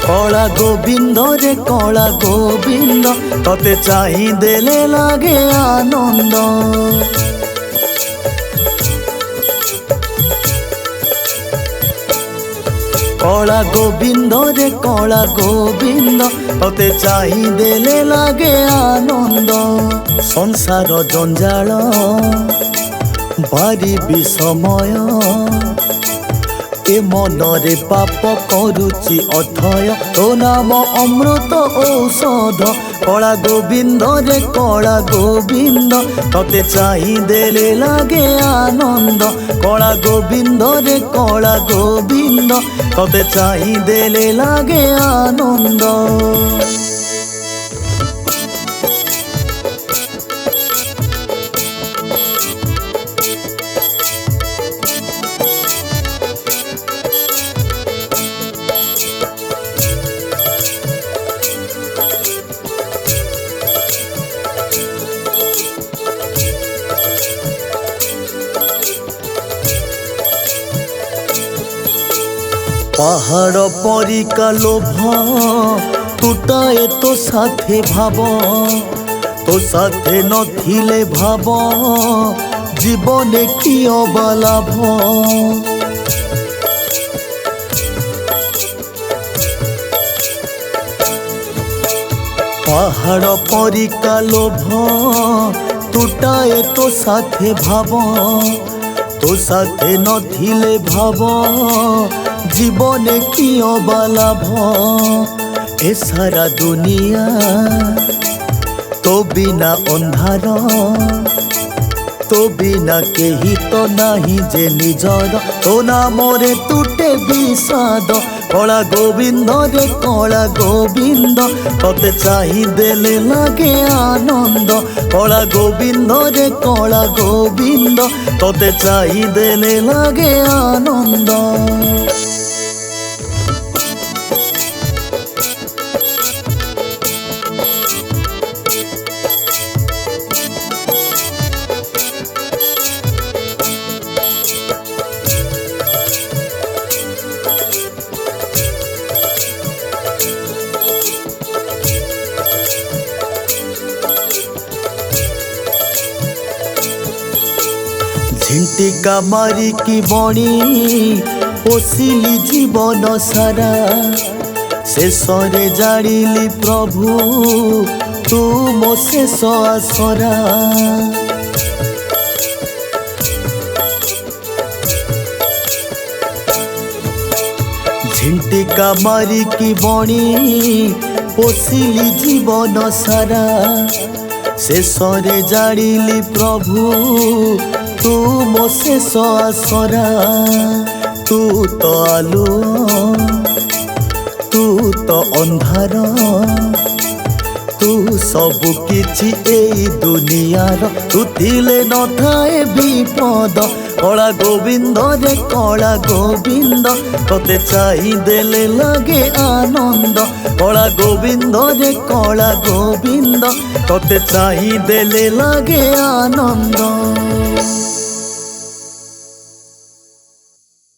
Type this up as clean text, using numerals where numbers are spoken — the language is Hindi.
कला गोविंद रे कला गोविंद तते चाहि देले लागे आनंद। कला गोविंद रे कला गोविंद तते चाहि देले लागे आनंद। संसार जंजाल भारी विषमय ए मनरे पाप करुचि अथय तो नाम अमृत औषध। कला गोविंद रे कला गोविंद तते चाहि देले लागे आनंद। कला गोविंद रे कला गोविंद तते चाहि देले लागे आनंद। पहाड़ परिका लोभ टूटाए तो साथे भाव तो साथे नथिले भाव जीवने कि अबा लाभ। पहाड़ परिका लोभ टूटाए तो साथे भाव तो साथे नथिले भाव जीवने कि अबा लाभ। ए सारा दुनिया तो बिना अंधार तो बिना केही तो नाही जे निजर तो नामरे तुटे विषाद। कला गोविंद रे कला गोविंद तते चाहि देले लागे आनंद। कला गोविंद रे कला गोविंद तते चाहि देले लागे आनंद। झिंटिका मारी की बणी पोषिली जीवन सारा शेषरे जानिली प्रभु तू मो शेष आसरा। झिंटिका मारी की बणी पोषिली जीवन सारा शेषरे जानिली प्रभु तू मो शेष आसरा। तू तो आलू तू तो अंधार तू सब किछि एई दुनियार तू थिले न थाए विपद। कला गोविंद रे कला गोविंद तते चाहि देले लागे आनंद। कला गोविंद रे कला गोविंद तते चाहि देले लागे आनंद।